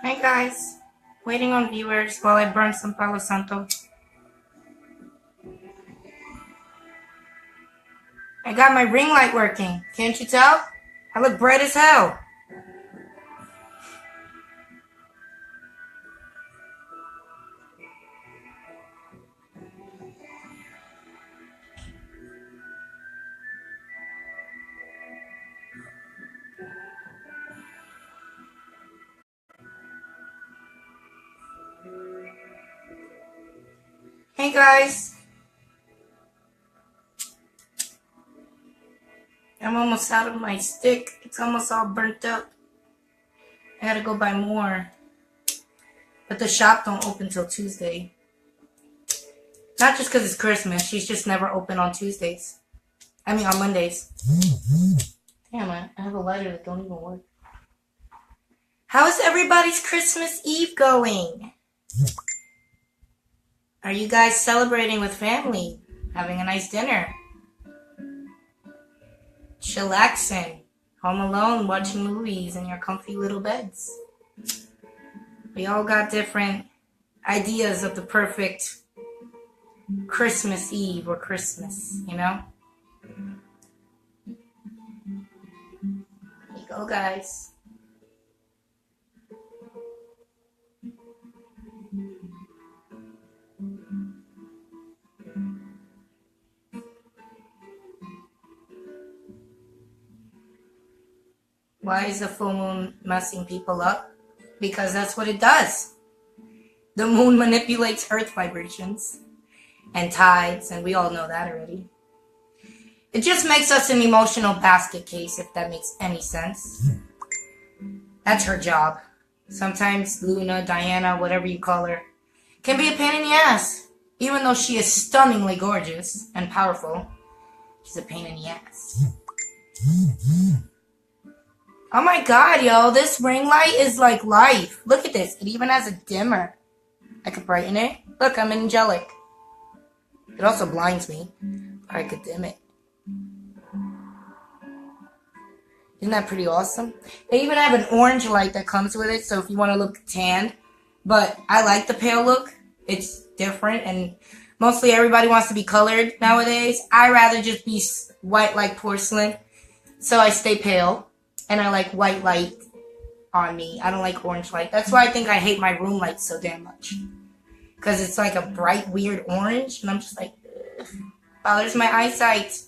Hey guys, waiting on viewers while I burn some Palo Santo. I got my ring light working. Can't you tell? I look bright as hell. Hey guys, I'm almost out of my stick. It's almost all burnt up. I gotta go buy more. But the shop don't open till Tuesday. Not just because it's Christmas. She's just never open on Tuesdays. I mean on Mondays. Damn it, I have a lighter that don't even work. How is everybody's Christmas Eve going? Are you guys celebrating with family? Having a nice dinner? Chillaxing? Home alone watching movies in your comfy little beds? We all got different ideas of the perfect Christmas Eve or Christmas, you know? Here you go, guys. Why is the full moon messing people up? Because that's what it does. The moon manipulates earth vibrations and tides, and we all know that already. It just makes us an emotional basket case, if that makes any sense. That's her job. Sometimes Luna, Diana, whatever you call her, can be a pain in the ass. Even though she is stunningly gorgeous and powerful, she's a pain in the ass. Oh my god, yo, this ring light is like life. Look at this. It even has a dimmer. I could brighten it. Look, I'm angelic. It also blinds me. Or I could dim it. Isn't that pretty awesome? They even have an orange light that comes with it, so if you want to look tanned. But I like the pale look. It's different, and mostly everybody wants to be colored nowadays. I rather just be white like porcelain, so I stay pale. And I like white light on me. I don't like orange light. That's why I think I hate my room light so damn much. Because it's like a bright, weird orange. And I'm just like, ugh. Bothers my eyesight.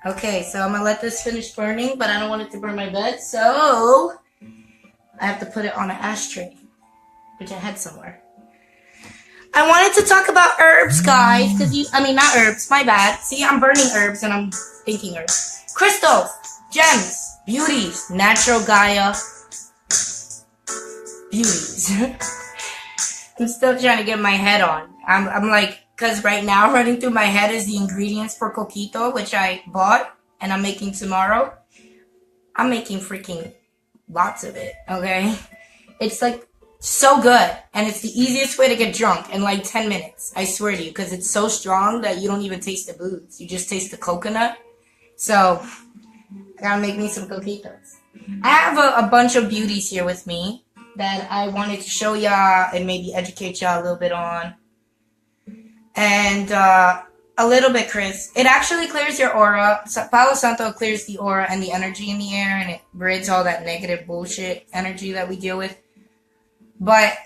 Okay, so I'm going to let this finish burning. But I don't want it to burn my bed. So I have to put it on an ashtray. Which I had somewhere. I wanted to talk about herbs, guys, because not herbs, my bad. See, I'm burning herbs and I'm thinking herbs. Crystals, gems, beauties, natural Gaia, beauties. I'm still trying to get my head on. I'm like, because right now running through my head is the ingredients for coquito, which I bought and I'm making tomorrow. I'm making freaking lots of it, okay? It's like so good, and it's the easiest way to get drunk in like 10 minutes. I swear to you, because it's so strong that you don't even taste the booze. You just taste the coconut. So, I gotta make me some coquitos. I have a bunch of beauties here with me that I wanted to show y'all and maybe educate y'all a little bit on. And a little bit, Chris. It actually clears your aura. Palo Santo clears the aura and the energy in the air, and it rids all that negative bullshit energy that we deal with. But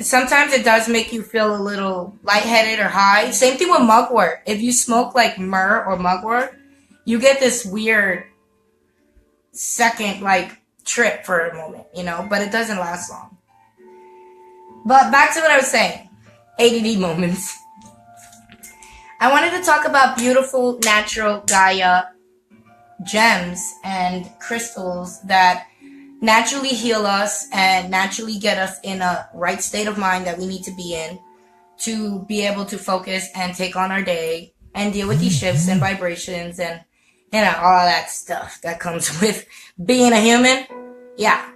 sometimes it does make you feel a little lightheaded or high. Same thing with mugwort. If you smoke like myrrh or mugwort, you get this weird second like trip for a moment, you know, but it doesn't last long. But back to what I was saying. ADD moments. I wanted to talk about beautiful natural Gaia gems and crystals that naturally heal us and naturally get us in a right state of mind that we need to be in to be able to focus and take on our day and deal with these shifts and vibrations and, you know, all that stuff that comes with being a human. Yeah.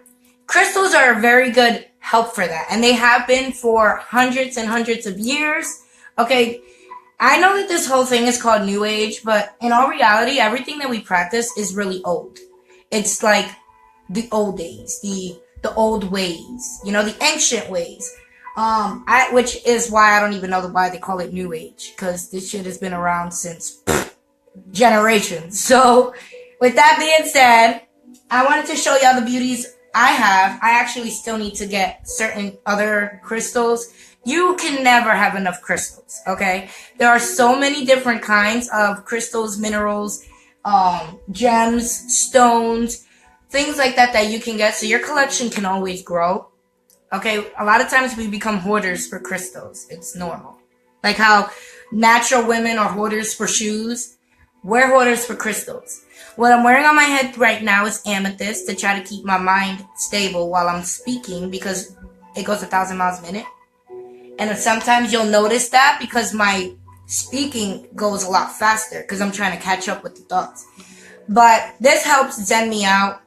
Crystals are a very good help for that. And they have been for hundreds and hundreds of years. Okay, I know that this whole thing is called New Age, but in all reality, everything that we practice is really old. It's like the old days, the old ways, you know, the ancient ways. Which is why I don't even know why they call it New Age, because this shit has been around since generations. So, with that being said, I wanted to show y'all the beauties I have. I actually still need to get certain other crystals. You can never have enough crystals, okay? There are so many different kinds of crystals, minerals, gems, stones, things like that that you can get, so your collection can always grow. Okay, a lot of times we become hoarders for crystals. It's normal. Like how natural women are hoarders for shoes. We're hoarders for crystals. What I'm wearing on my head right now is amethyst to try to keep my mind stable while I'm speaking, because it goes 1,000 miles a minute. And sometimes you'll notice that because my speaking goes a lot faster because I'm trying to catch up with the thoughts. But this helps zen me out.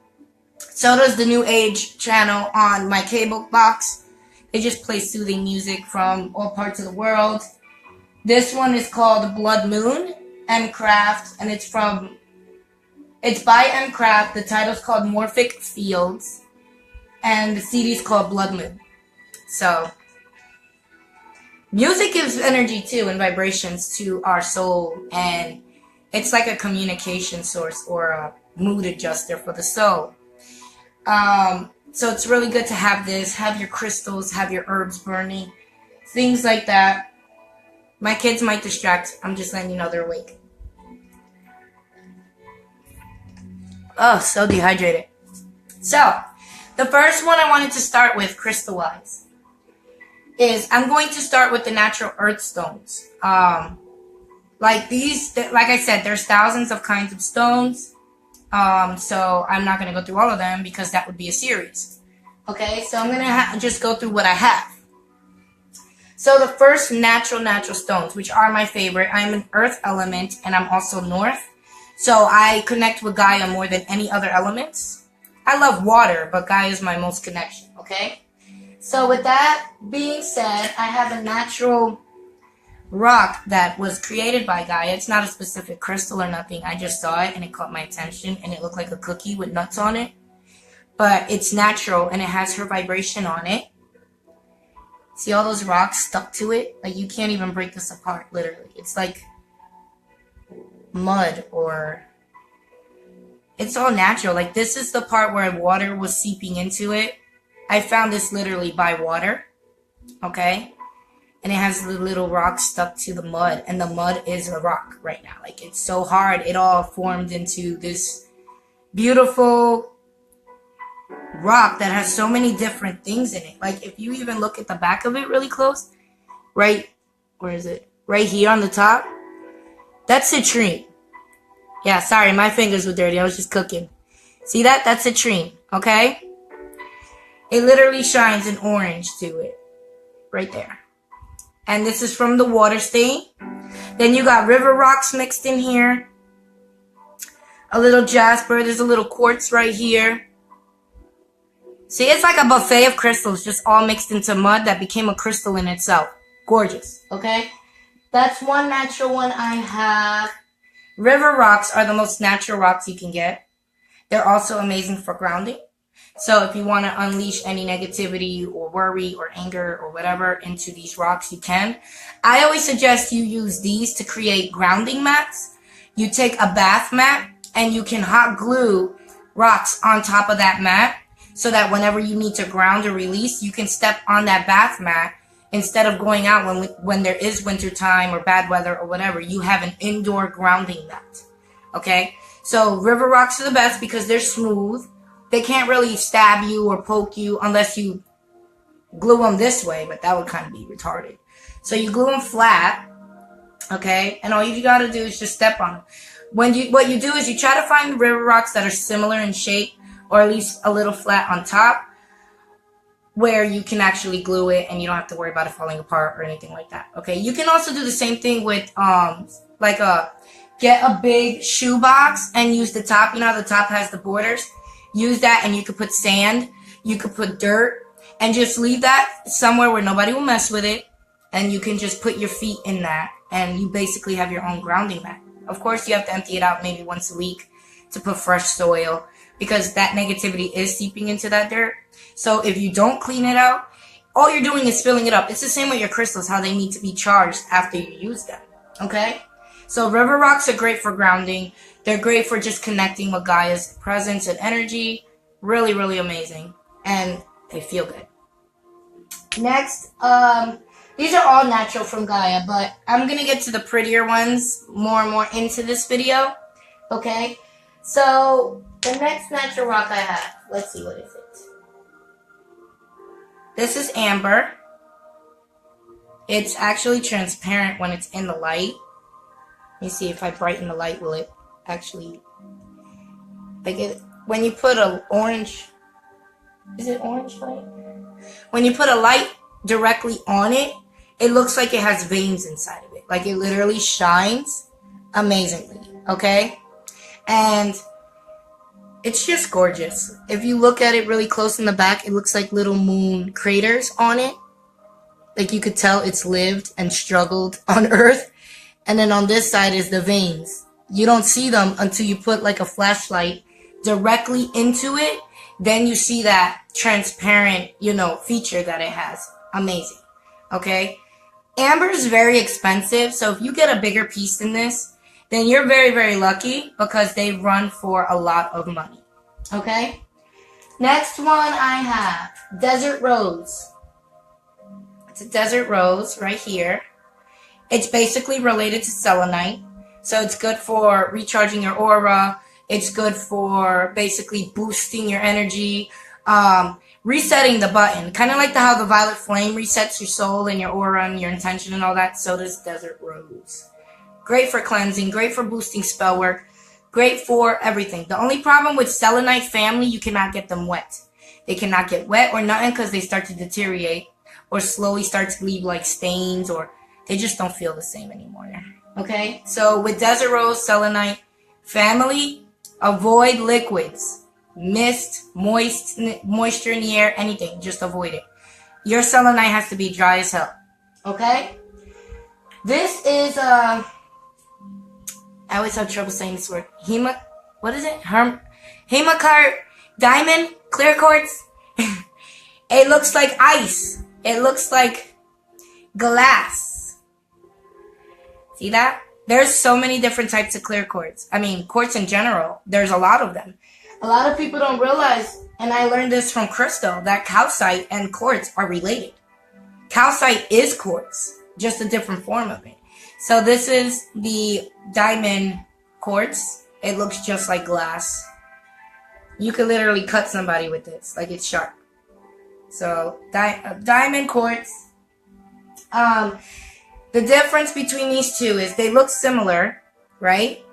So does the New Age channel on my cable box. They just play soothing music from all parts of the world. This one is called Blood Moon, M Craft, and it's by M Craft. The title's called Morphic Fields, and the CD is called Blood Moon. So, music gives energy too and vibrations to our soul, and it's like a communication source or a mood adjuster for the soul. So it's really good to have this, have your crystals, have your herbs burning, things like that. My kids might distract. I'm just letting you know they're awake. Oh, so dehydrated. So, the first one I wanted to start with, crystal-wise, is I'm going to start with the natural earth stones. Like these, like I said, there's thousands of kinds of stones. So I'm not going to go through all of them because that would be a series. Okay, so I'm going to just go through what I have. So the first natural stones, which are my favorite, I'm an earth element and I'm also north. So I connect with Gaia more than any other elements. I love water, but Gaia is my most connection, okay? So with that being said, I have a natural rock that was created by Gaia. It's not a specific crystal or nothing. I just saw it and it caught my attention and it looked like a cookie with nuts on it. But it's natural and it has her vibration on it. See all those rocks stuck to it? Like you can't even break this apart, literally. It's like mud, or it's all natural. Like this is the part where water was seeping into it. I found this literally by water. Okay? And it has the little rocks stuck to the mud, and the mud is a rock right now. Like it's so hard, it all formed into this beautiful rock that has so many different things in it. Like if you even look at the back of it really close, right, where is it? Right here on the top, that's citrine. Yeah, sorry, my fingers were dirty. I was just cooking. See that? That's citrine, okay? It literally shines an orange to it, right there. And this is from the water stain. Then you got river rocks mixed in here. A little jasper. There's a little quartz right here. See, it's like a buffet of crystals just all mixed into mud that became a crystal in itself. Gorgeous, okay? That's one natural one I have. River rocks are the most natural rocks you can get. They're also amazing for grounding. So if you want to unleash any negativity or worry or anger or whatever into these rocks, you can. I always suggest you use these to create grounding mats. You take a bath mat and you can hot glue rocks on top of that mat so that whenever you need to ground or release, you can step on that bath mat instead of going out when there is winter time or bad weather or whatever. You have an indoor grounding mat. Okay? So river rocks are the best because they're smooth. They can't really stab you or poke you unless you glue them this way, but that would kind of be retarded. So you glue them flat, okay? And all you gotta do is just step on them. What you do is you try to find river rocks that are similar in shape, or at least a little flat on top, where you can actually glue it and you don't have to worry about it falling apart or anything like that. Okay, you can also do the same thing with get a big shoe box and use the top. You know how the top has the borders? Use that and you could put sand, you could put dirt, and just leave that somewhere where nobody will mess with it, and you can just put your feet in that, and you basically have your own grounding mat. Of course, you have to empty it out maybe once a week to put fresh soil, because that negativity is seeping into that dirt. So if you don't clean it out, all you're doing is filling it up. It's the same with your crystals, how they need to be charged after you use them, okay? So river rocks are great for grounding. They're great for just connecting with Gaia's presence and energy. Really, really amazing. And they feel good. Next, these are all natural from Gaia, but I'm going to get to the prettier ones more and more into this video, okay? So the next natural rock I have, let's see, what is it? This is amber. It's actually transparent when it's in the light. Let me see if I brighten the light, will it actually, like it, when you put a orange, is it orange light? When you put a light directly on it, it looks like it has veins inside of it. Like it literally shines amazingly, okay? And it's just gorgeous. If you look at it really close in the back, it looks like little moon craters on it. Like you could tell it's lived and struggled on Earth. And then on this side is the veins. You don't see them until you put like a flashlight directly into it. Then you see that transparent, feature that it has. Amazing. Okay? Amber is very expensive. So if you get a bigger piece than this, then you're very, very lucky, because they run for a lot of money. Okay? Next one I have, Desert Rose. It's a desert rose right here. It's basically related to selenite. So it's good for recharging your aura. It's good for basically boosting your energy, resetting the button. Kind of like how the violet flame resets your soul and your aura and your intention and all that. So does Desert Rose. Great for cleansing, great for boosting spell work, great for everything. The only problem with selenite family, you cannot get them wet. They cannot get wet or nothing, because they start to deteriorate or slowly start to leave like stains, or they just don't feel the same anymore. Okay? So with Desert Rose, selenite family, avoid liquids, mist, moisture in the air, anything. Just avoid it. Your selenite has to be dry as hell. Okay? This is I always have trouble saying this word. What is it? Hematite diamond clear quartz. It looks like ice. It looks like glass. See that? There's so many different types of clear quartz. I mean, quartz in general. There's a lot of them. A lot of people don't realize, and I learned this from Crystal, that calcite and quartz are related. Calcite is quartz, just a different form of it. So this is the diamond quartz. It looks just like glass. You could literally cut somebody with this, like it's sharp. So diamond quartz. The difference between these two is they look similar, right?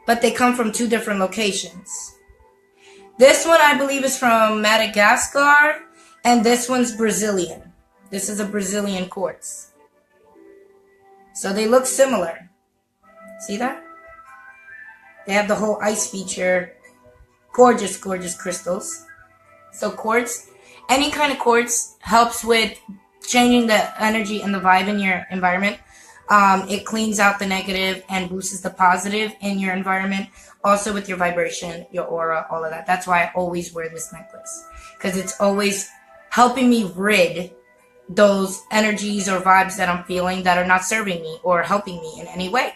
But they come from two different locations. This one I believe is from Madagascar, and this one's Brazilian. This is a Brazilian quartz. So they look similar. See that? They have the whole ice feature. Gorgeous, gorgeous crystals. So quartz, any kind of quartz helps with changing the energy and the vibe in your environment. It cleans out the negative and boosts the positive in your environment. Also with your vibration, your aura, all of that. That's why I always wear this necklace. Because it's always helping me rid those energies or vibes that I'm feeling that are not serving me or helping me in any way.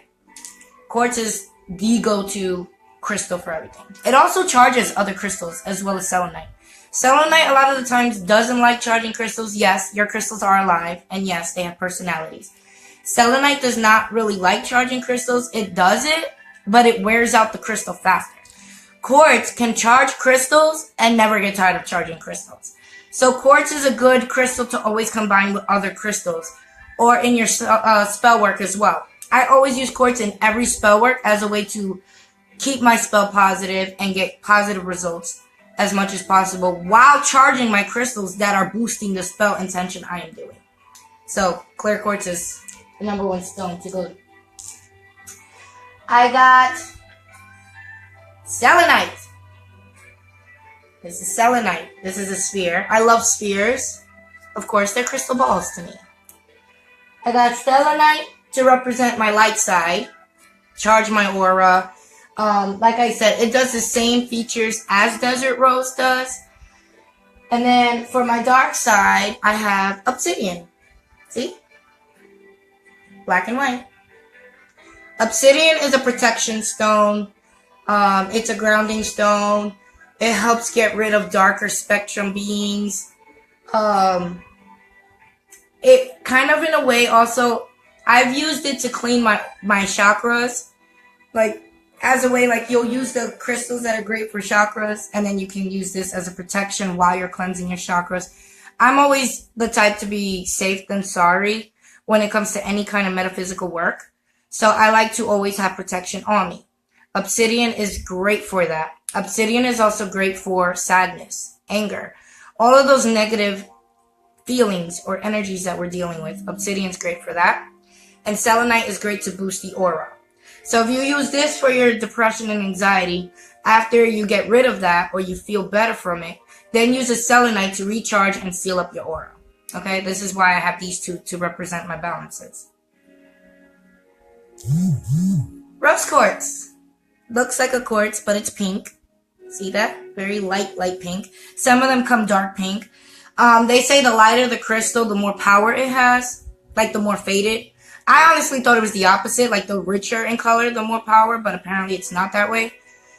Quartz is the go-to crystal for everything. It also charges other crystals as well as selenite. Selenite a lot of the times doesn't like charging crystals. Yes, your crystals are alive, and yes, they have personalities. Selenite does not really like charging crystals. It does it, but it wears out the crystal faster. Quartz can charge crystals and never get tired of charging crystals. So quartz is a good crystal to always combine with other crystals or in your spell work as well. I always use quartz in every spell work as a way to keep my spell positive and get positive results as much as possible while charging my crystals that are boosting the spell intention I am doing. So clear quartz is the number one stone to go. I got selenite. This is selenite. This is a sphere. I love spheres. Of course, they're crystal balls to me. I got selenite to represent my light side. Charge my aura. Like I said, it does the same features as Desert Rose does. And then for my dark side, I have obsidian. See? Black and white. Obsidian is a protection stone. It's a grounding stone. It helps get rid of darker spectrum beings. It kind of in a way also, I've used it to clean my chakras. Like, as a way, like, you'll use the crystals that are great for chakras, and then you can use this as a protection while you're cleansing your chakras. I'm always the type to be safe than sorry when it comes to any kind of metaphysical work. So I like to always have protection on me. Obsidian is great for that. Obsidian is also great for sadness, anger, all of those negative feelings or energies that we're dealing with. Obsidian's great for that. And selenite is great to boost the aura. So if you use this for your depression and anxiety, after you get rid of that or you feel better from it, then use a selenite to recharge and seal up your aura. Okay, this is why I have these two to represent my balances. Rose quartz. Looks like a quartz, but it's pink. See that? Very light pink. Some of them come dark pink. They say the lighter the crystal, the more power it has, like the more faded. I honestly thought it was the opposite, like the richer in color, the more power, but apparently it's not that way.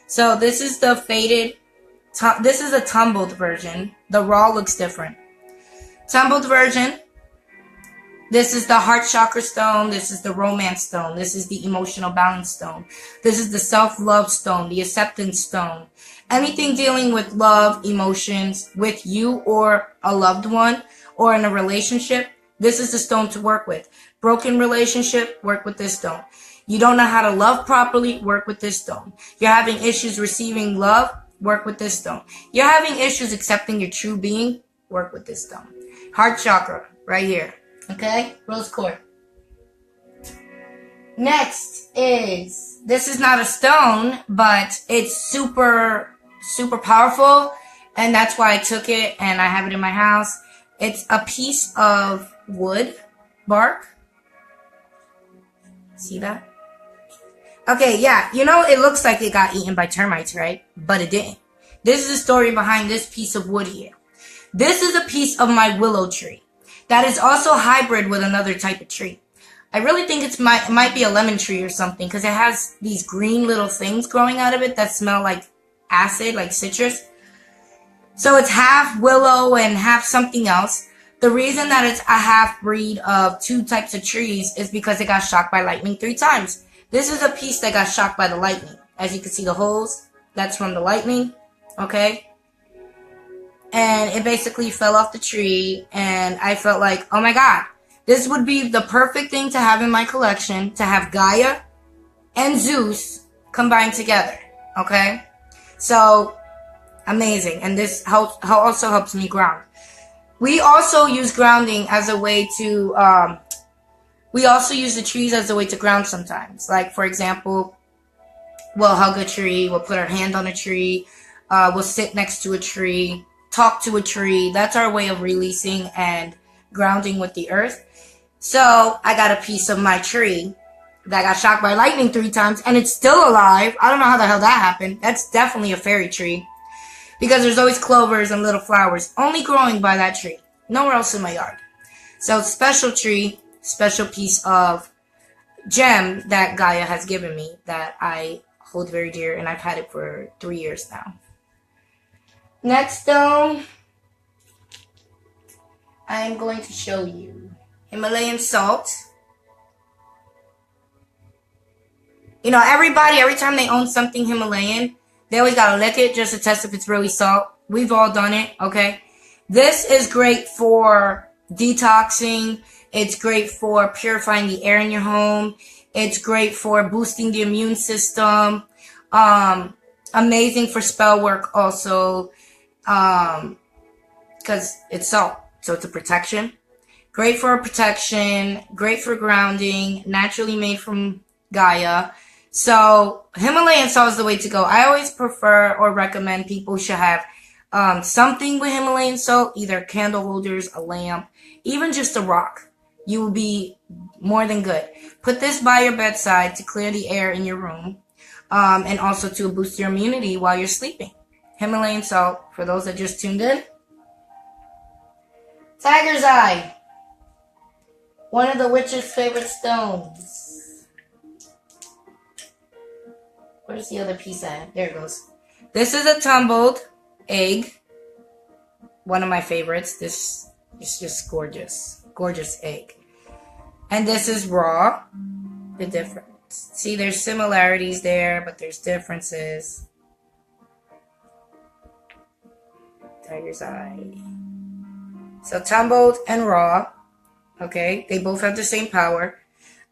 So this is the faded, this is a tumbled version. The raw looks different. Tumbled version. This is the heart chakra stone. This is the romance stone. This is the emotional balance stone. This is the self-love stone, the acceptance stone. Anything dealing with love, emotions, with you or a loved one or in a relationship, this is the stone to work with. Broken relationship, work with this stone. You don't know how to love properly, work with this stone. You're having issues receiving love, work with this stone. You're having issues accepting your true being, work with this stone. Heart chakra, right here. Okay? Rose quartz. Next is, this is not a stone, but it's super powerful, and that's why I took it and I have it in my house. It's a piece of wood, bark. See that? Okay, yeah, you know, it looks like it got eaten by termites, right? But it didn't. This is the story behind this piece of wood here. This is a piece of my willow tree that is also hybrid with another type of tree. I really think it might be a lemon tree or something, because it has these green little things growing out of it that smell like acid, like citrus. So it's half willow and half something else. The reason that it's a half breed of two types of trees is because it got shocked by lightning 3 times. This is a piece that got shocked by the lightning. As you can see, the holes, that's from the lightning, okay? And it basically fell off the tree, and I felt like, oh my God, this would be the perfect thing to have in my collection, to have Gaia and Zeus combined together, okay? So, amazing. And this also helps me ground. We also use grounding as a way to, we also use the trees as a way to ground sometimes. Like, for example, we'll hug a tree, we'll put our hand on a tree, we'll sit next to a tree, talk to a tree. That's our way of releasing and grounding with the earth. So, I got a piece of my tree that got shocked by lightning 3 times, and it's still alive. I don't know how the hell that happened. That's definitely a fairy tree. Because there's always clovers and little flowers only growing by that tree. Nowhere else in my yard. So, special tree, special piece of gem that Gaia has given me that I hold very dear, and I've had it for 3 years now. Next stone, I am going to show you Himalayan salt. You know, everybody, every time they own something Himalayan, they always gotta lick it just to test if it's really salt. We've all done it, okay? This is great for detoxing. It's great for purifying the air in your home. It's great for boosting the immune system. Amazing for spell work also. Because it's salt, so it's a protection. Great for protection. Great for grounding. Naturally made from Gaia. So, Himalayan salt is the way to go. I always prefer or recommend people should have something with Himalayan salt, either candle holders, a lamp, even just a rock. You will be more than good. Put this by your bedside to clear the air in your room, and also to boost your immunity while you're sleeping. Himalayan salt, for those that just tuned in. Tiger's Eye, one of the witch's favorite stones. Where's the other piece at? There it goes. This is a tumbled egg. One of my favorites. This is just gorgeous. Gorgeous egg. And this is raw. The difference. See, there's similarities there, but there's differences. Tiger's Eye. So tumbled and raw. Okay, they both have the same power.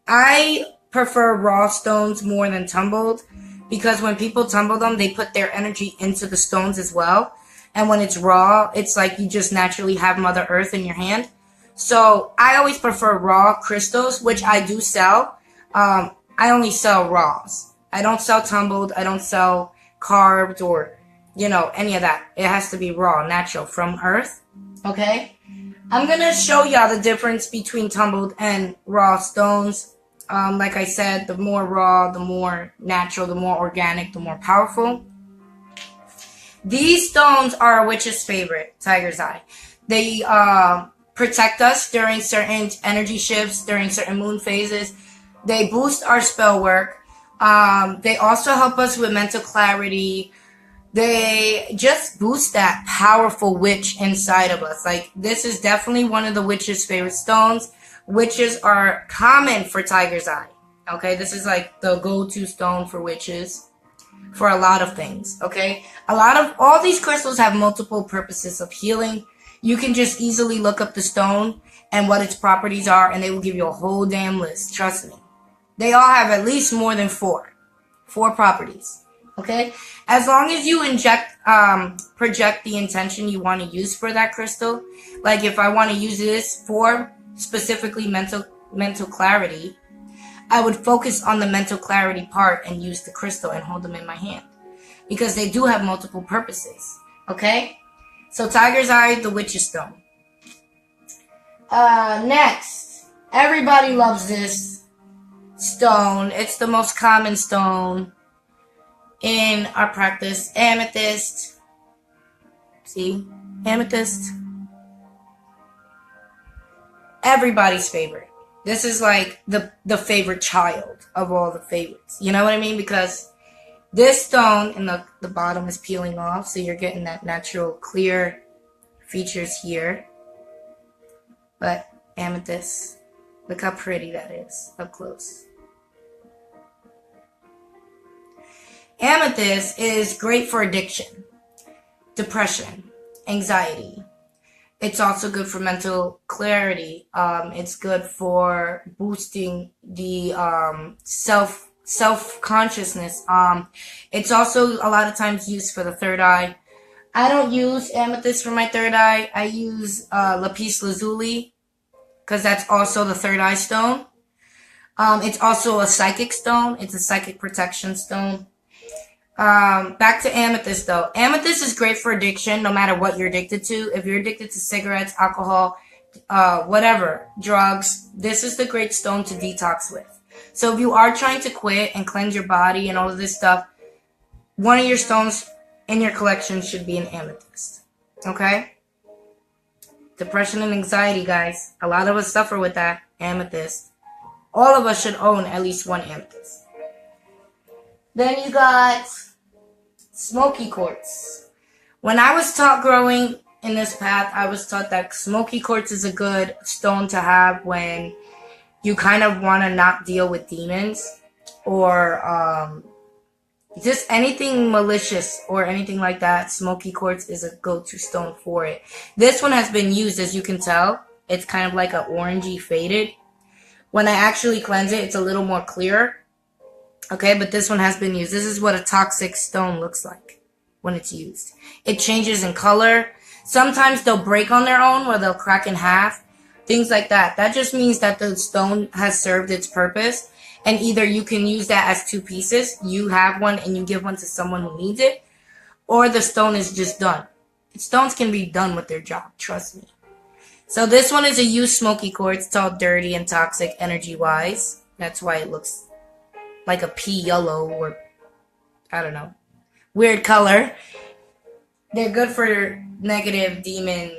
I prefer raw stones more than tumbled, because when people tumble them, they put their energy into the stones as well. And when it's raw, it's like you just naturally have Mother Earth in your hand. So I always prefer raw crystals, which I do sell. I only sell raws. I don't sell tumbled. I don't sell carved or, any of that. It has to be raw, natural, from Earth. Okay? I'm going to show y'all the difference between tumbled and raw stones. Like I said, the more raw, the more natural, the more organic, the more powerful. These stones are a witch's favorite, Tiger's Eye. They protect us during certain energy shifts, during certain moon phases. They boost our spell work. They also help us with mental clarity. They just boost that powerful witch inside of us. Like, this is definitely one of the witch's favorite stones. Witches are common for Tiger's Eye. Okay, this is like the go-to stone for witches for a lot of things. Okay, all these crystals have multiple purposes of healing. You can just easily look up the stone and what its properties are, and they will give you a whole damn list. Trust me. They all have at least more than four properties. Okay, as long as you project the intention you want to use for that crystal. Like, if I want to use this for specifically mental clarity, I would focus on the mental clarity part and use the crystal and hold them in my hand, because they do have multiple purposes. Okay, so Tiger's Eye, the witch's stone. Next, everybody loves this stone. It's the most common stone in our practice. Amethyst. See? Amethyst. Everybody's favorite. This is like the favorite child of all the favorites. You know what I mean? Because this stone in the bottom is peeling off, so you're getting that natural clear features here. But amethyst, look how pretty that is up close. Amethyst is great for addiction, depression, anxiety. It's also good for mental clarity. It's good for boosting the self-consciousness. It's also a lot of times used for the third eye. I don't use amethyst for my third eye. I use lapis lazuli, because that's also the third eye stone. It's also a psychic stone. It's a psychic protection stone. Back to amethyst though. Amethyst is great for addiction, no matter what you're addicted to. If you're addicted to cigarettes, alcohol, whatever, drugs, this is the great stone to detox with. So if you are trying to quit and cleanse your body and all of this stuff, one of your stones in your collection should be an amethyst. Okay? Depression and anxiety, guys. A lot of us suffer with that. Amethyst. All of us should own at least one amethyst. Then you got smoky quartz. When I was taught growing in this path, I was taught that smoky quartz is a good stone to have when you kind of want to not deal with demons or just anything malicious or anything like that. Smoky quartz is a go-to stone for it. This one has been used, as you can tell. It's kind of like an orangey faded. When I actually cleanse it, it's a little more clear. Okay, but this one has been used. This is what a toxic stone looks like when it's used. It changes in color. Sometimes they'll break on their own, or they'll crack in half. Things like that. That just means that the stone has served its purpose. And either you can use that as two pieces. You have one and you give one to someone who needs it. Or the stone is just done. Stones can be done with their job, trust me. So this one is a used smoky quartz. It's all dirty and toxic energy-wise. That's why it looks like a pea yellow or, I don't know, weird color. They're good for negative demon,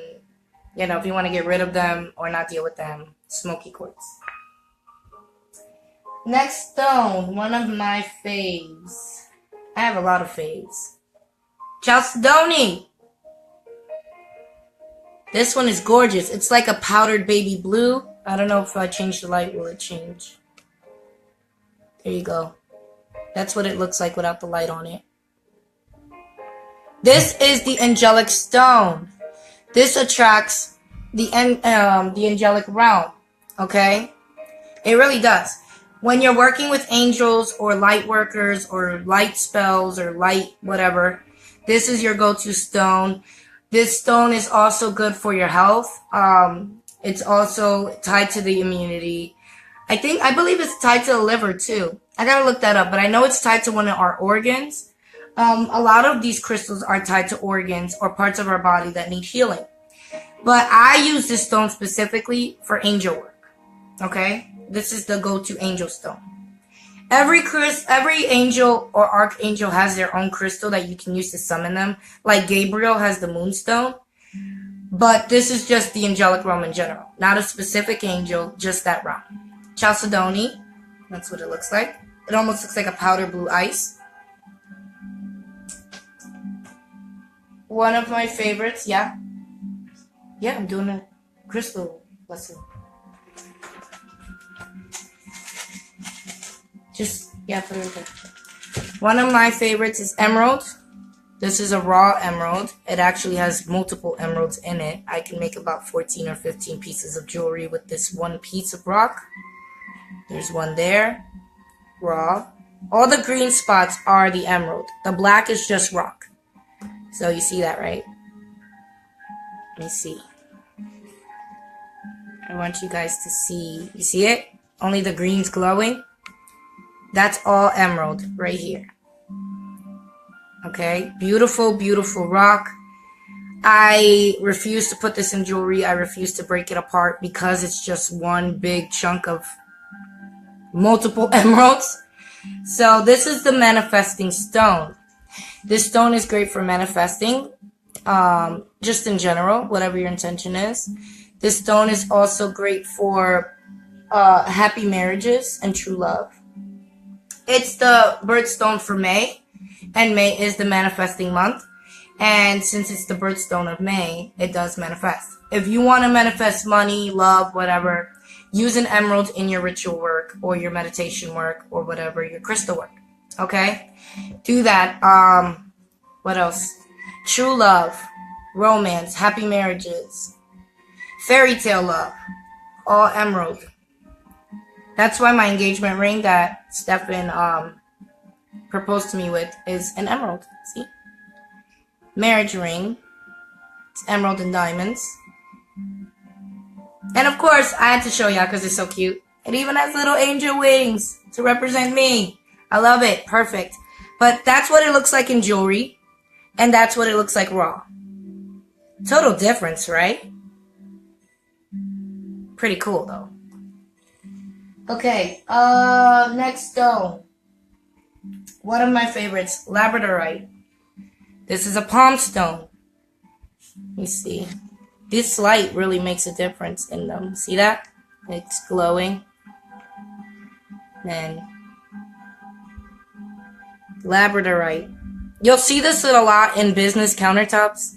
if you want to get rid of them or not deal with them. Smoky quartz. Next stone, one of my faves. I have a lot of faves. Chalcedony. This one is gorgeous. It's like a powdered baby blue. I don't know if I change the light, will it change? There you go. That's what it looks like without the light on it. This is the angelic stone. This attracts the angelic realm. Okay? It really does. When you're working with angels or light workers or light spells or light whatever, this is your go-to stone. This stone is also good for your health. It's also tied to the immunity. I believe it's tied to the liver too. I gotta look that up, but I know it's tied to one of our organs. A lot of these crystals are tied to organs or parts of our body that need healing. But I use this stone specifically for angel work. Okay? This is the go-to angel stone. Every angel or archangel has their own crystal that you can use to summon them. Like Gabriel has the moonstone. But this is just the angelic realm in general. Not a specific angel, just that realm. Chalcedony. That's what it looks like. It almost looks like a powder blue ice. One of my favorites, yeah. Yeah, I'm doing a crystal lesson. Put it there. One of my favorites is emerald. This is a raw emerald. It actually has multiple emeralds in it. I can make about 14 or 15 pieces of jewelry with this one piece of rock. There's one there. Raw. All the green spots are the emerald. The black is just rock. So you see that, right? Let me see. I want you guys to see. You see it? Only the green's glowing. That's all emerald right here. Okay, beautiful, beautiful rock. I refuse to put this in jewelry. I refuse to break it apart because it's just one big chunk of multiple emeralds. So this is the manifesting stone. This stone is great for manifesting, just in general, whatever your intention is. This stone is also great for happy marriages and true love. It's the birthstone for May, and May is the manifesting month. And since it's the birthstone of May, it does manifest. If you want to manifest money, love, whatever, use an emerald in your ritual work or your meditation work or whatever, your crystal work. Okay? Do that. What else? True love, romance, happy marriages, fairy tale love, all emerald. That's why my engagement ring that Stefan proposed to me with is an emerald. See? Marriage ring. It's emerald and diamonds. And of course, I had to show y'all because it's so cute. It even has little angel wings to represent me. I love it. Perfect. But that's what it looks like in jewelry. And that's what it looks like raw. Total difference, right? Pretty cool, though. Okay, next stone. One of my favorites, labradorite. This is a palm stone. Let me see. This light really makes a difference in them. See that? It's glowing. Then labradorite. You'll see this a lot in business countertops.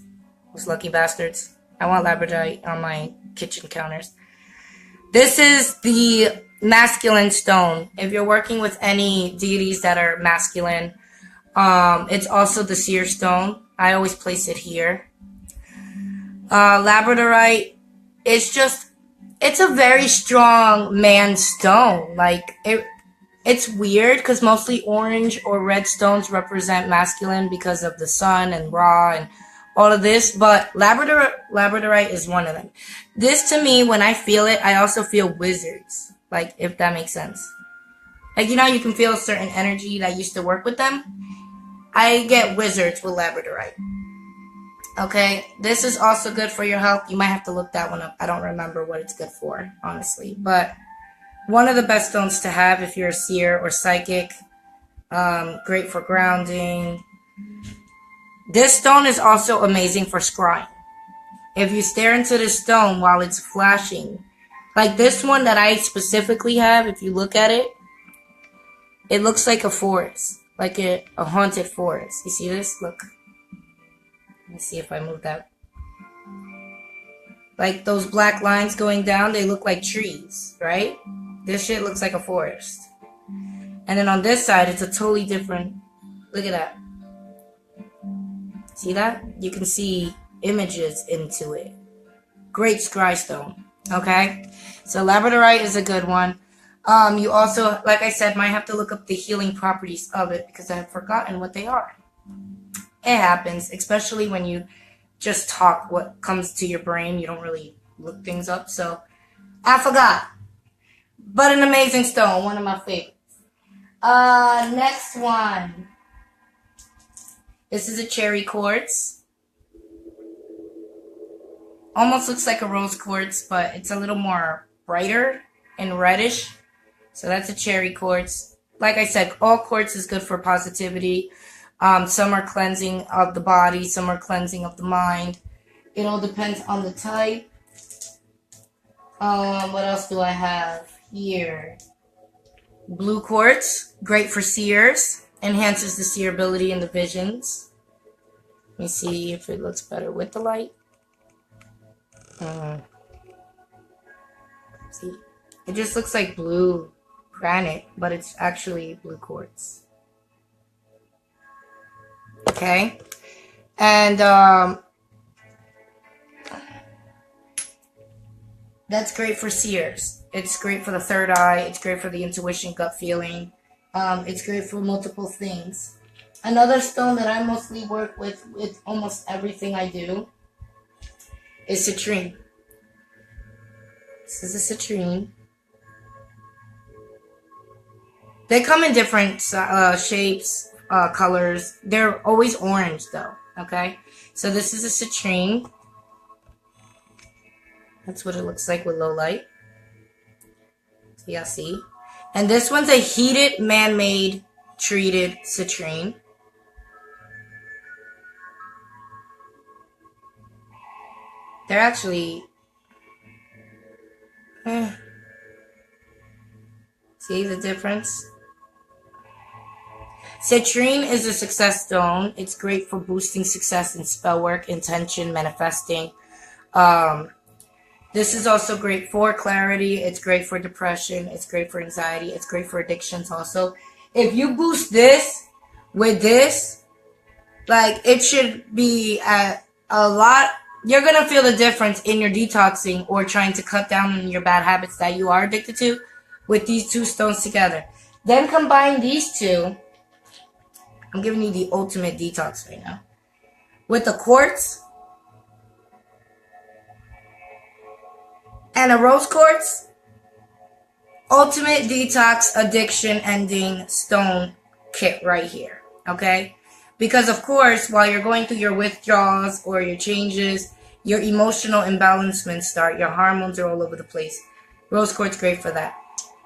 Those lucky bastards. I want labradorite on my kitchen counters. This is the masculine stone. If you're working with any deities that are masculine, it's also the seer stone. I always place it here. Labradorite is it's a very strong man stone. Like, it's weird because mostly orange or red stones represent masculine because of the sun and Ra and all of this, but labradorite is one of them. This, to me, when I feel it, I also feel wizards. Like, if that makes sense. Like, you know, you can feel a certain energy that used to work with them. I get wizards with labradorite. Okay, this is also good for your health. You might have to look that one up. I don't remember what it's good for, honestly. But one of the best stones to have if you're a seer or psychic. Great for grounding. This stone is also amazing for scrying. If you stare into this stone while it's flashing, like this one that I specifically have, if you look at it, it looks like a forest, like a haunted forest. You see this? Look. Let me see if I move that. Like those black lines going down, they look like trees, right? This shit looks like a forest. And then on this side, it's a totally different. Look at that. See that? You can see images into it. Great scry stone. Okay? So labradorite is a good one. You also, like I said, might have to look up the healing properties of it because I have forgotten what they are. It happens, especially when you just talk what comes to your brain. You don't really look things up. So I forgot. But an amazing stone. One of my favorites. Next one. This is a cherry quartz. Almost looks like a rose quartz, but it's a little more brighter and reddish. So that's a cherry quartz. Like I said, all quartz is good for positivity. Some are cleansing of the body, some are cleansing of the mind. It all depends on the type. What else do I have here? Blue quartz, great for seers. Enhances the seer ability and the visions. Let me see if it looks better with the light. See, it just looks like blue granite, but it's actually blue quartz. Okay, and that's great for seers. It's great for the third eye. It's great for the intuition, gut feeling. It's great for multiple things. Another stone that I mostly work with almost everything I do is citrine. This is a citrine. They come in different shapes, colors. They're always orange though, okay? So this is a citrine. That's what it looks like with low light. So y'all see. And this one's a heated, man-made, treated citrine. They're actually... See the difference? Citrine is a success stone. It's great for boosting success in spell work, intention, manifesting. This is also great for clarity. It's great for depression. It's great for anxiety. It's great for addictions also. If you boost this with this, like it should be at a lot. You're going to feel the difference in your detoxing or trying to cut down on your bad habits that you are addicted to with these two stones together. Then combine these two. I'm giving you the ultimate detox right now. With the quartz and a rose quartz, ultimate detox addiction ending stone kit right here. Okay? Because of course, while you're going through your withdrawals or your changes, your emotional imbalancements start. Your hormones are all over the place. Rose quartz great for that.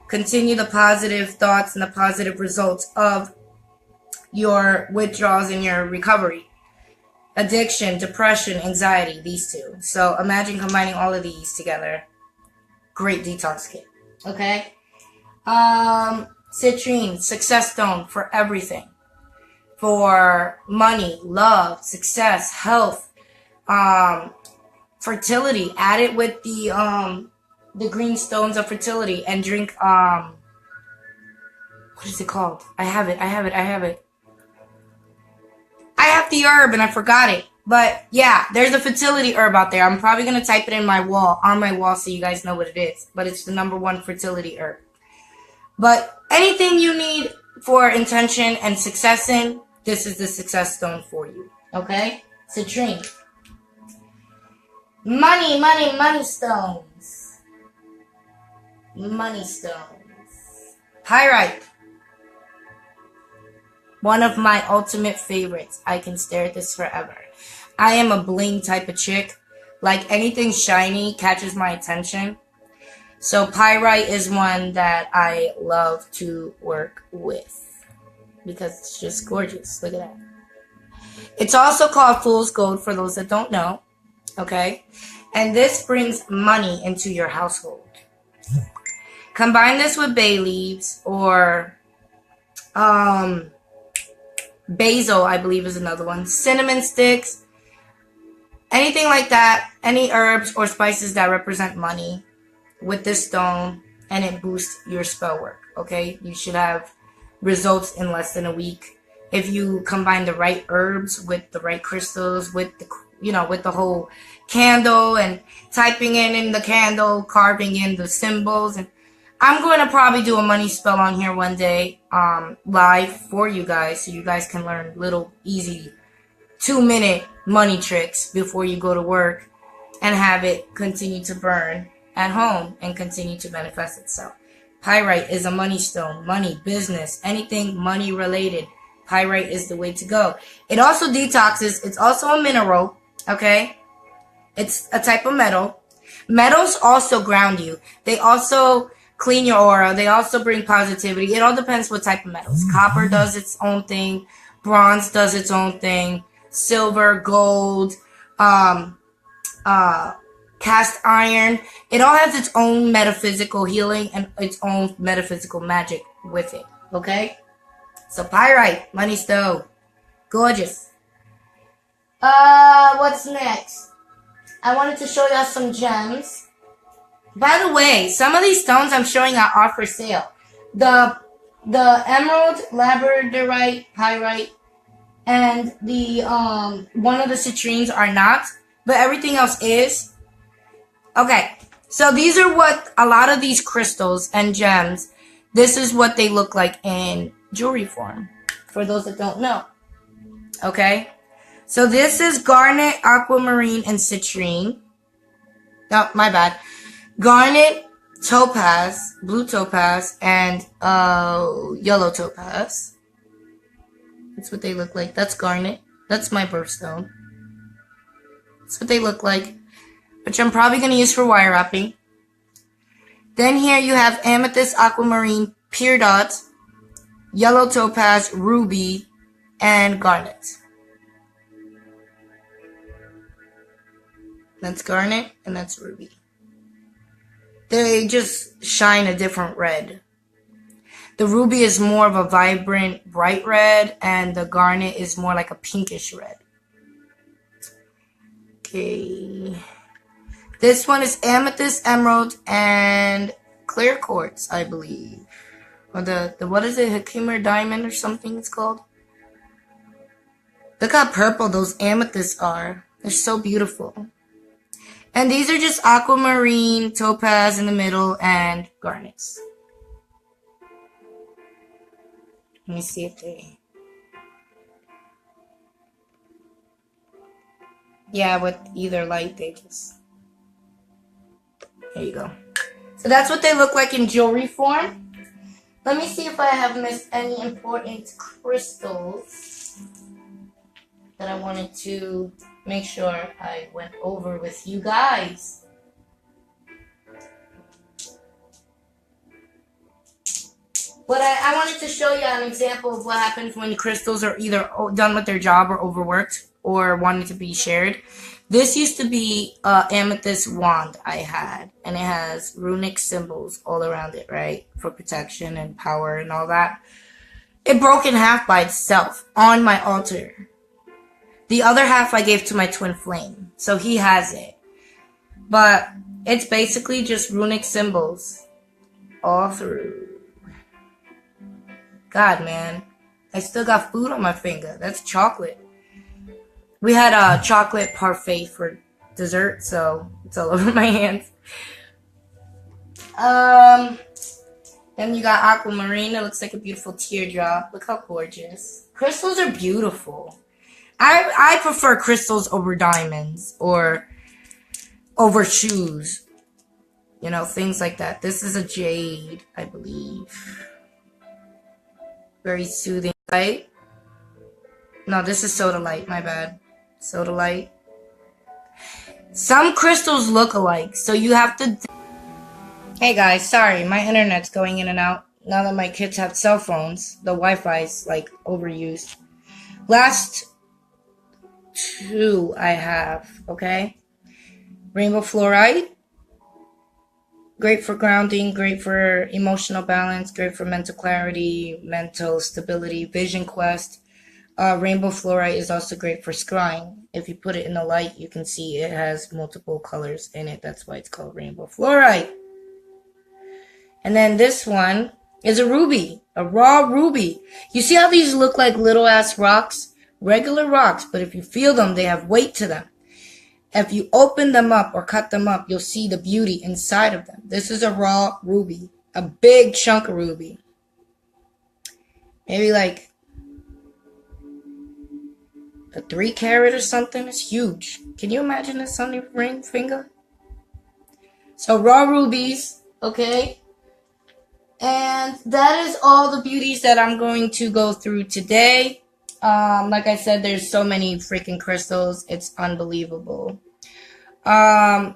Continue the positive thoughts and the positive results of your withdrawals and your recovery. Addiction, depression, anxiety, these two. So imagine combining all of these together. Great detox kit. Okay? Citrine, success stone for everything. For money, love, success, health, fertility. Add it with the green stones of fertility and drink, what is it called? I have it. I have the herb and I forgot it. But yeah, there's a fertility herb out there. I'm probably going to type it on my wall so you guys know what it is. But it's the #1 fertility herb. But anything you need for intention and success in, this is the success stone for you. Okay? Citrine. Money stones. Money stones. Pyrite. One of my ultimate favorites. I can stare at this forever. I am a bling type of chick. Like anything shiny catches my attention. So pyrite is one that I love to work with because it's just gorgeous. Look at that. It's also called fool's gold for those that don't know. Okay? And this brings money into your household. Combine this with bay leaves or basil, I believe is another one. Cinnamon sticks. Anything like that. Any herbs or spices that represent money with this stone, and it boosts your spell work. Okay? You should have results in less than a week if you combine the right herbs with the right crystals, with the with the whole candle and typing in the candle, carving in the symbols. And I'm going to probably do a money spell on here one day, live for you guys, so you guys can learn little easy 2-minute money tricks before you go to work and have it continue to burn at home and continue to manifest itself. Pyrite is a money stone, money, business, anything money related. Pyrite is the way to go. It also detoxes. It's also a mineral, okay? It's a type of metal. Metals also ground you. They also clean your aura. They also bring positivity. It all depends what type of metals. Copper does its own thing. Bronze does its own thing. Silver, gold, cast iron. It all has its own metaphysical healing and its own metaphysical magic with it, okay? So pyrite, money stone, gorgeous. What's next? I wanted to show y'all some gems. By the way, some of these stones I'm showing are for sale. The emerald, labradorite, pyrite, and the one of the citrines are not, but everything else is. Okay, so these are what a lot of these crystals and gems. This is what they look like in jewelry form, for those that don't know. Okay, so this is garnet, aquamarine, and citrine. No, my bad. Garnet, topaz, blue topaz, and yellow topaz. That's what they look like. That's garnet. That's my birthstone. That's what they look like, which I'm probably going to use for wire wrapping. Then here you have amethyst, aquamarine, peridot, yellow topaz, ruby, and garnet. That's garnet and that's ruby. They just shine a different red. The ruby is more of a vibrant, bright red, and the garnet is more like a pinkish red. Okay. This one is amethyst, emerald, and clear quartz, I believe. Or the what is it? Herkimer diamond or something it's called. Look how purple those amethysts are. They're so beautiful. And these are just aquamarine, topaz in the middle, and garnets. Let me see if they... Yeah, with either light, they just... There you go. So that's what they look like in jewelry form. Let me see if I have missed any important crystals that I wanted to make sure I went over with you guys. But I wanted to show you an example of what happens when crystals are either done with their job or overworked or wanted to be shared. This used to be an amethyst wand I had, and it has runic symbols all around it, right? For protection and power and all that. It broke in half by itself on my altar. The other half I gave to my twin flame, so he has it. But it's basically just runic symbols all through. God, man. I still got food on my finger. That's chocolate. We had a chocolate parfait for dessert, so it's all over my hands. Then you got aquamarine. It looks like a beautiful teardrop. Look how gorgeous. Crystals are beautiful. I prefer crystals over diamonds or over shoes. You know, things like that. This is a jade, I believe. Very soothing light. No, this is sodalite, my bad. Sodalite. Some crystals look alike, so you have to... Hey guys, sorry, my internet's going in and out. Now that my kids have cell phones, the Wi-Fi's like overused. Last two I have, okay? Rainbow fluorite. Great for grounding, great for emotional balance, great for mental clarity, mental stability, vision quest. Rainbow fluorite is also great for scrying. If you put it in the light, you can see it has multiple colors in it. That's why it's called rainbow fluorite. And then this one is a ruby, a raw ruby. You see how these look like little ass rocks? Regular rocks, but if you feel them, they have weight to them. If you open them up or cut them up, you'll see the beauty inside of them. This is a raw ruby, a big chunk of ruby. Maybe like a 3 carat or something. It's huge. Can you imagine this on your ring finger? So raw rubies, okay? And that is all the beauties that I'm going to go through today. Like I said, there's so many freaking crystals. It's unbelievable. But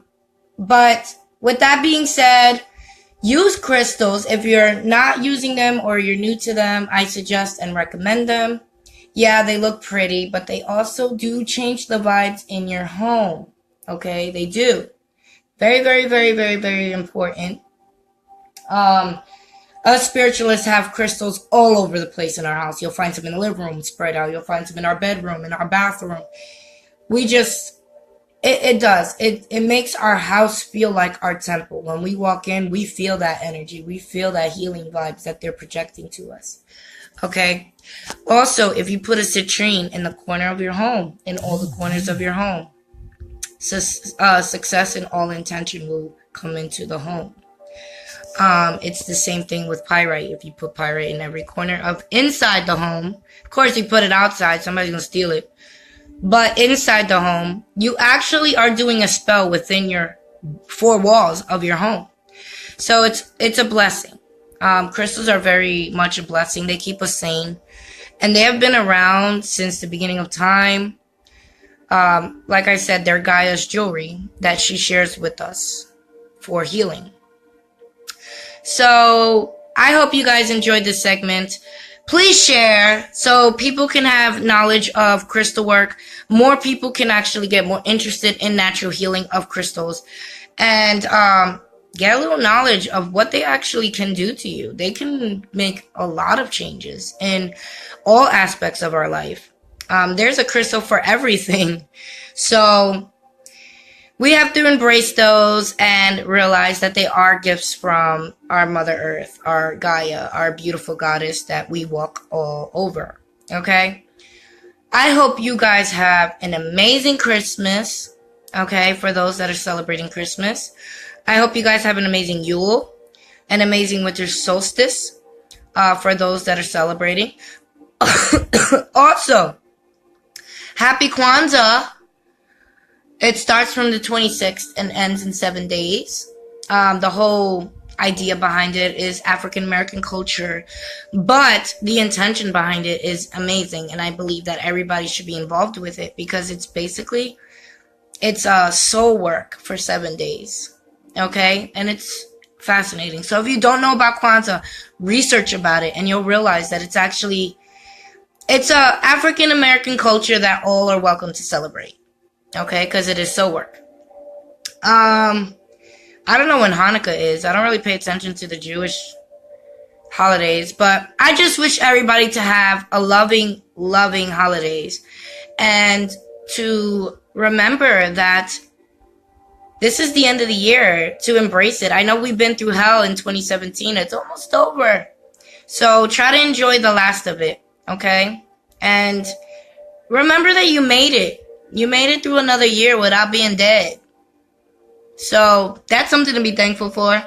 with that being said, use crystals. If you're not using them or you're new to them, I suggest and recommend them. Yeah, they look pretty, but they also do change the vibes in your home. Okay, they do. Very, very, very, very, very important. Us spiritualists have crystals all over the place in our house. You'll find some in the living room spread out. You'll find some in our bedroom, in our bathroom. We just, it does. It makes our house feel like our temple. When we walk in, we feel that energy. We feel that healing vibes that they're projecting to us. Okay. Also, if you put a citrine in the corner of your home, in all the corners of your home, success and all intention will come into the home. It's the same thing with pyrite. If you put pyrite in every corner of inside the home, of course you put it outside, somebody's gonna steal it. But inside the home, you actually are doing a spell within your 4 walls of your home. So it's a blessing. Crystals are very much a blessing. They keep us sane. And they have been around since the beginning of time. Like I said, they're Gaia's jewelry that she shares with us for healing. So I hope you guys enjoyed this segment. Please share so people can have knowledge of crystal work. More people can actually get more interested in natural healing of crystals. And get a little knowledge of what they actually can do to you. They can make a lot of changes in all aspects of our life. There's a crystal for everything. So we have to embrace those and realize that they are gifts from our Mother Earth, our Gaia, our beautiful goddess that we walk all over. Okay? I hope you guys have an amazing Christmas. Okay? For those that are celebrating Christmas. I hope you guys have an amazing Yule, an amazing winter solstice, for those that are celebrating. Also, happy Kwanzaa. It starts from the 26th and ends in 7 days. The whole idea behind it is African American culture, but the intention behind it is amazing, and I believe that everybody should be involved with it because it's basically, it's soul work for 7 days. Okay, and it's fascinating. So if you don't know about Kwanzaa, research about it and you'll realize that it's actually, it's a African American culture that all are welcome to celebrate. Okay, because it is soul work. I don't know when Hanukkah is. I don't really pay attention to the Jewish holidays, but I just wish everybody to have a loving holidays and to remember that this is the end of the year, to embrace it. I know we've been through hell in 2017. It's almost over. So try to enjoy the last of it, okay? And remember that you made it. You made it through another year without being dead. So that's something to be thankful for.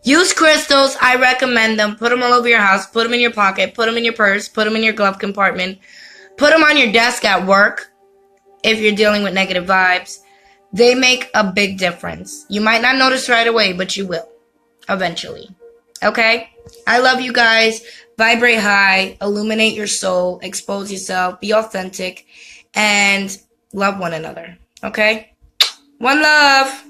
Use crystals. I recommend them. Put them all over your house. Put them in your pocket. Put them in your purse. Put them in your glove compartment. Put them on your desk at work if you're dealing with negative vibes. They make a big difference. You might not notice right away, but you will eventually. Okay? I love you guys. Vibrate high. Illuminate your soul. Expose yourself. Be authentic. And love one another. Okay? One love.